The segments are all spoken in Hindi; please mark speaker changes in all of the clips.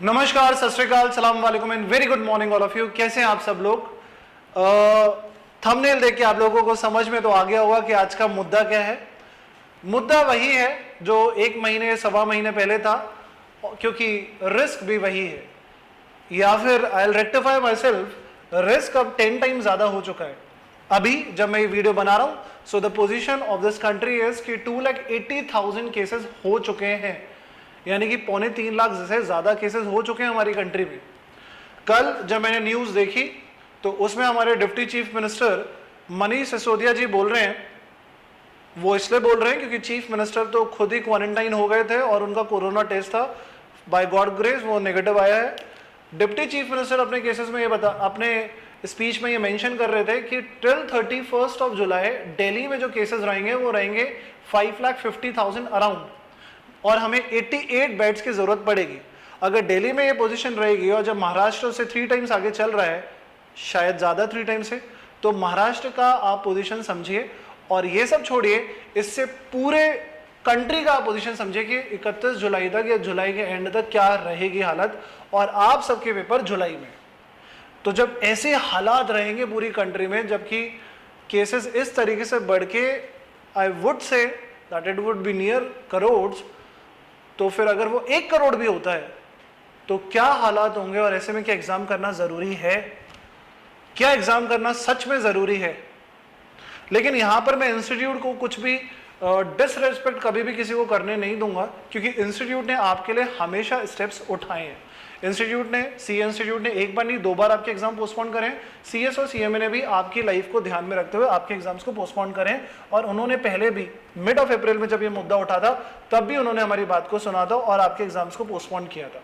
Speaker 1: नमस्कार, सत श्री अकाल, सलाम वालेकुम and very good morning all of you. कैसे हैं आप सब लोग? थंबनेल देख के आप लोगों को समझ में तो आ गया होगा कि आज का मुद्दा क्या है। मुद्दा वही है जो एक महीने सवा महीने पहले था, क्योंकि रिस्क भी वही है, या फिर I will rectify my self, risk अब 10 टाइम ज्यादा हो चुका है अभी जब मैं ये वीडियो बना रहा हूं। So the position of this country is कि 2,80,000 केसेस हो चुके हैं, यानी कि 2.25 लाख से ज्यादा केसेस हो चुके हैं हमारी कंट्री में। कल जब मैंने न्यूज देखी तो उसमें हमारे deputy chief minister Manish Sisodia ji बोल रहे हैं, वो इसलिए बोल रहे हैं क्योंकि चीफ मिनिस्टर तो खुद ही क्वारंटाइन हो गए थे और उनका कोरोना टेस्ट था, बाय गॉड ग्रेस वो नेगेटिव आया है। डिप्टी चीफ मिनिस्टर अपने केसेस में अपने स्पीच में ये मेंशन कर रहे थे कि टिल 31 ऑफ जुलाई दिल्ली में जो केसेस रहेंगे वो रहेंगे 5,50,000 अराउंड, और हमें 88 बेड्स की जरूरत पड़ेगी। अगर दिल्ली में ये पोजीशन रहेगी और जब महाराष्ट्र से 3 टाइम्स आगे चल रहा है, शायद ज्यादा 3 टाइम्स है, तो महाराष्ट्र का आप पोजीशन समझिए। और ये सब छोड़िए, इससे पूरे कंट्री का पोजीशन समझिए कि 31 जुलाई तक या जुलाई के एंड तक क्या रहेगी हालत, और आप सबके पेपर जुलाई में। तो जब ऐसे हालात रहेंगे पूरी कंट्री में, जबकि केसेस इस तरीके से बढ़ के I would say that it would be near crore, तो फिर अगर वो 1 करोड़ भी होता है तो क्या हालात होंगे। और ऐसे में क्या एग्जाम करना जरूरी है? क्या एग्जाम करना सच में जरूरी है? लेकिन यहां पर मैं इंस्टीट्यूट को कुछ भी डिसरेस्पेक्ट कभी भी किसी को करने नहीं दूंगा, क्योंकि इंस्टीट्यूट ने आपके लिए हमेशा स्टेप्स उठाए हैं। इंस्टीट्यूट ने, सी इंस्टीट्यूट ने 1 बार नहीं 2 बार आपके एग्जाम पोस्टपोन करें। सीएस और सीएमए ने भी आपकी लाइफ को ध्यान में रखते हुए आपके एग्जाम्स को पोस्टपोन करें, और उन्होंने पहले भी मिड ऑफ अप्रैल में जब ये मुद्दा उठा था तब भी उन्होंने हमारी बात को सुना था और आपके एग्जाम्स को पोस्टपोन किया था।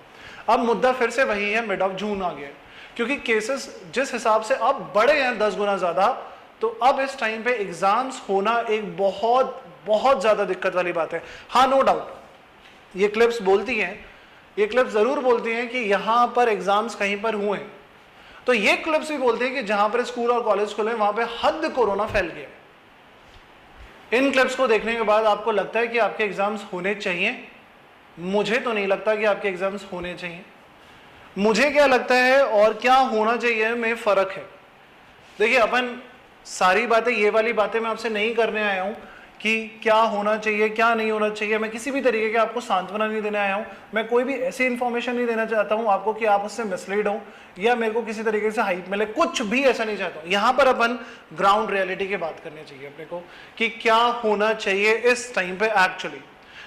Speaker 1: अब मुद्दा फिर से वही है, मिड ऑफ जून आ गया, क्योंकि केसेस जिस हिसाब से अब बढ़े हैं 10 गुना ज्यादा, तो अब इस टाइम पे एग्जाम्स होना एक बहुत बहुत ज्यादा दिक्कत वाली बात है। हाँ, नो डाउट ये क्लिप्स बोलती हैं, ये क्लिप्स जरूर बोलती हैं कि यहां पर एग्जाम्स कहीं पर हुए, तो ये क्लिप्स भी बोलती हैं कि जहां पर स्कूल और कॉलेज खुले वहां पे हद कोरोना फैल गया। इन क्लिप्स को देखने के बाद आपको लगता है कि आपके एग्जाम्स होने चाहिए? मुझे तो नहीं लगता कि आपके एग्जाम्स होने चाहिए। मुझे क्या लगता है और क्या होना चाहिए में फर्क है। देखिए, अपन सारी बातें, ये वाली बातें मैं आपसे नहीं करने आया हूं कि क्या होना चाहिए क्या नहीं होना चाहिए। मैं किसी भी तरीके के आपको सांत्वना नहीं देने आया हूं। मैं कोई भी ऐसी इंफॉर्मेशन नहीं देना चाहता हूं आपको कि आप उससे मिसलीड हो या मेरे को किसी तरीके से हाइप मिले, कुछ भी ऐसा नहीं चाहता हूं। यहां पर अपन ग्राउंड रियलिटी की बात करनी चाहिए अपने को कि क्या होना चाहिए इस टाइम पे एक्चुअली।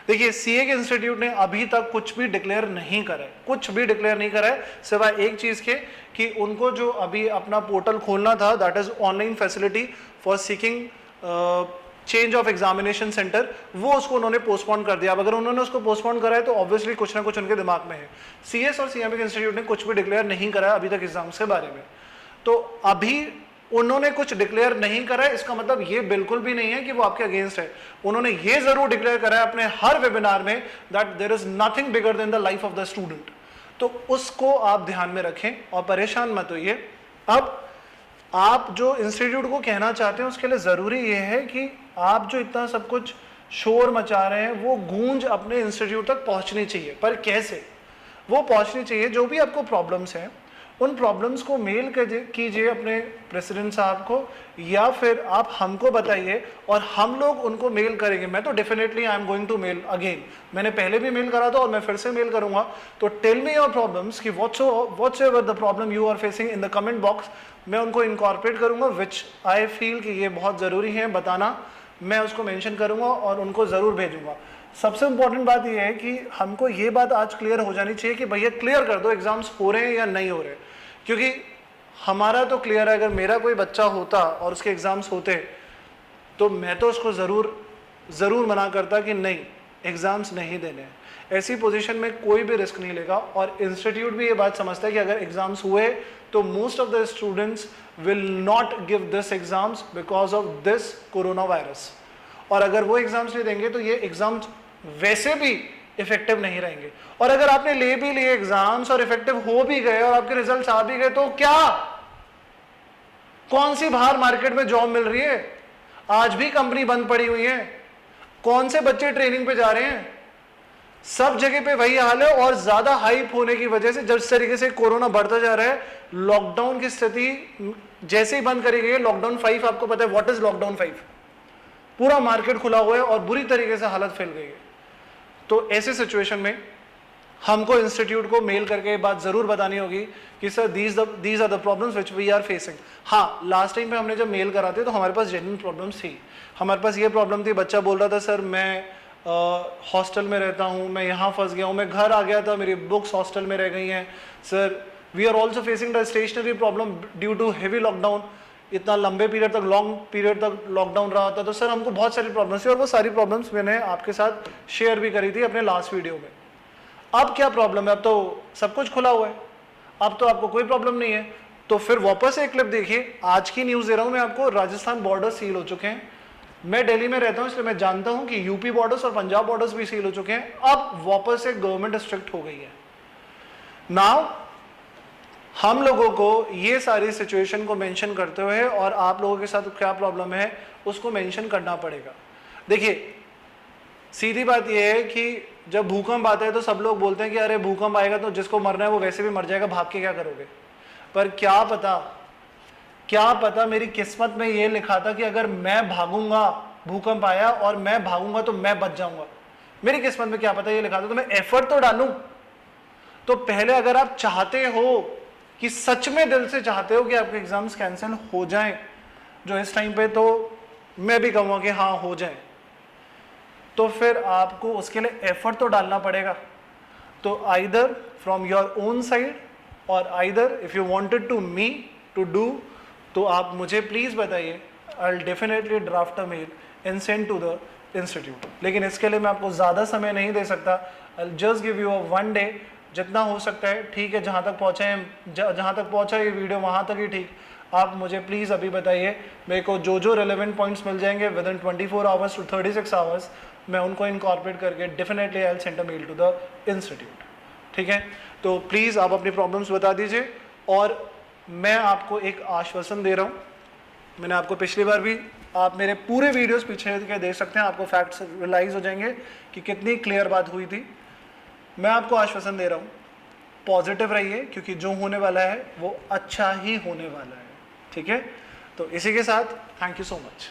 Speaker 1: देखिए, सीए के इंस्टीट्यूट ने अभी तक कुछ भी डिक्लेयर नहीं करा है, कुछ भी डिक्लेयर नहीं करा है, सिवाय एक चीज के कि उनको जो अभी अपना पोर्टल खोलना था, that is online facility for seeking change of examination centre, वो उसको उन्होंने पोस्टपोन कर दिया। अब अगर उन्होंने उसको पोस्टपोन करा है तो ऑब्वियसली कुछ ना कुछ उनके दिमाग में है। सीएस और सीएमए के इंस्टीट्यूट ने कुछ भी डिक्लेयर नहीं करा अभी तक एग्जाम्स के बारे में। तो अभी उन्होंने कुछ डिक्लेयर नहीं करा है, इसका मतलब ये बिल्कुल भी नहीं है कि वो आपके अगेंस्ट है। उन्होंने ये जरूर डिक्लेयर करा है अपने हर वेबिनार में that there is nothing bigger than the life of the student. तो उसको आप ध्यान में रखें और परेशान मत होइए। अब आप जो इंस्टीट्यूट को कहना चाहते हैं उसके लिए जरूरी यह है कि आप जो इतना सब कुछ शोर मचा रहे हैं वो गूंज अपने इंस्टीट्यूट तक पहुंचनी चाहिए। पर कैसे वो पहुंचनी चाहिए? जो भी आपको प्रॉब्लम्स हैं उन प्रॉब्लम्स को मेल कीजिए अपने प्रेसिडेंट साहब को, या फिर आप हमको बताइए और हम लोग उनको मेल करेंगे। मैं तो definitely I am going to mail again, मैंने पहले भी मेल करा था और मैं फिर से मेल करूंगा। तो टेल मी योर प्रॉब्लम्स कि what's ever the problem you are facing in the comment box, मैं उनको इनकॉर्पोरेट करूंगा विच आई फील कि ये बहुत जरूरी है बताना, मैं उसको मेंशन करूंगा और उनको जरूर भेजूंगा। सबसे इंपॉर्टेंट बात यह है कि हमको ये बात आज क्लियर हो जानी चाहिए कि भैया क्लियर कर दो एग्जाम्स हो रहे हैं या नहीं हो रहे, क्योंकि हमारा तो क्लियर है। अगर मेरा कोई बच्चा होता और उसके एग्जाम्स होते तो मैं तो उसको जरूर मना करता कि नहीं, एग्जाम्स नहीं देने। ऐसी पोजीशन में कोई भी रिस्क नहीं लेगा, और इंस्टीट्यूट भी ये बात समझता है कि अगर एग्जाम्स हुए तो most of the students will not give this exams because of this corona virus. और अगर वो एग्जाम्स नहीं देंगे तो ये एग्जाम्स वैसे भी इफेक्टिव नहीं रहेंगे। और अगर आपने ले भी लिए एग्जाम्स और इफेक्टिव हो भी गए और आपके रिजल्ट्स आ भी गए तो क्या? कौन सी बाहर मार्केट में जॉब मिल रही है? आज भी कंपनी बंद पड़ी हुई है। कौन से बच्चे ट्रेनिंग पे जा रहे हैं? सब जगह पे वही हाल है, और ज्यादा हाइप होने की वजह से जिस तरीके से कोरोना बढ़ता जा रहा है, लॉकडाउन की स्थिति जैसे ही बंद करी गई है, लॉकडाउन 5 आपको पता है व्हाट इज लॉकडाउन 5, पूरा मार्केट खुला हुआ है और बुरी तरीके से हालत फैल गई है। तो ऐसे सिचुएशन में हमको इंस्टीट्यूट को मेल करके ये बात जरूर बतानी होगी कि sir these are the problems which we are facing. हाँ, लास्ट टाइम पे हमने जब मेल कराते तो हमारे पास जेन्युइन प्रॉब्लम्स थी। हमारे पास ये प्रॉब्लम थी, बच्चा बोल रहा था सर मैं हॉस्टल में रहता हूँ, मैं यहाँ फंस गया हूँ, मैं घर आ गया था, मेरी बुक्स हॉस्टल में रह गई हैं। Sir we are also facing the stationery problem due to heavy lockdown, इतना लंबे पीरियड तक, लॉन्ग पीरियड तक लॉकडाउन रहा था। तो सर हमको बहुत सारी प्रॉब्लम्स थी, और वो सारी प्रॉब्लम्स मैंने आपके साथ शेयर भी करी थी अपने लास्ट वीडियो में। अब क्या प्रॉब्लम है? अब तो सब कुछ खुला हुआ है, अब तो आपको कोई प्रॉब्लम नहीं है। तो फिर वापस से एक क्लिप देखिए, आज की न्यूज़ दे रहा हूँ मैं आपको। राजस्थान बॉर्डर सील हो चुके हैं। मैं दिल्ली में रहता हूँ इसलिए मैं जानता हूँ कि यूपी बॉर्डर्स और पंजाब बॉर्डर्स भी सील हो चुके हैं। अब वापस से गवर्नमेंट स्ट्रिक्ट हो गई है। नाउ हम लोगों को ये सारी सिचुएशन को मेंशन करते हुए और आप लोगों के साथ क्या प्रॉब्लम है उसको मेंशन करना पड़ेगा। देखिए, सीधी बात यह है कि जब भूकंप आता है तो सब लोग बोलते हैं कि अरे भूकंप आएगा तो जिसको मरना है वो वैसे भी मर जाएगा, भाग के क्या करोगे। पर क्या पता मेरी किस्मत में ये लिखा था कि अगर मैं भागूंगा, भूकंप आया और मैं भागूंगा तो मैं बच जाऊंगा। मेरी किस्मत में क्या पता ये लिखा था, तो मैं एफर्ट तो डालूं। तो पहले अगर आप चाहते हो कि सच में दिल से चाहते हो कि आपके एग्जाम्स कैंसिल हो जाएं जो इस टाइम पे, तो मैं भी कहूँगा कि हाँ हो जाए, तो फिर आपको उसके लिए एफर्ट तो डालना पड़ेगा। तो either from your own side और either if you wanted to me to do, तो आप मुझे प्लीज बताइए। I will definitely draft a mail and send to the institute. लेकिन इसके लिए मैं आपको ज़्यादा समय नहीं दे सकता। I will just give you a 1 day, जितना हो सकता है। ठीक है, जहाँ तक पहुँचा ये वीडियो वहाँ तक ही ठीक। आप मुझे प्लीज़ अभी बताइए, मेरे को जो रेलेवेंट पॉइंट्स मिल जाएंगे within 24 hours to 36 hours, मैं उनको इनकॉर्पोरेट करके definitely I will send a mail to the institute. ठीक है, तो प्लीज़ आप अपनी प्रॉब्लम्स बता दीजिए। और मैं आपको एक आश्वासन दे रहा हूँ, मैंने आपको पिछली बार भी, आप मेरे पूरे वीडियोस पीछे के देख सकते हैं, आपको फैक्ट्स रियलाइज हो जाएंगे कि कितनी क्लियर बात हुई थी। मैं आपको आश्वासन दे रहा हूँ, पॉजिटिव रहिए, क्योंकि जो होने वाला है वो अच्छा ही होने वाला है। ठीक है, तो इसी के साथ थैंक यू सो मच।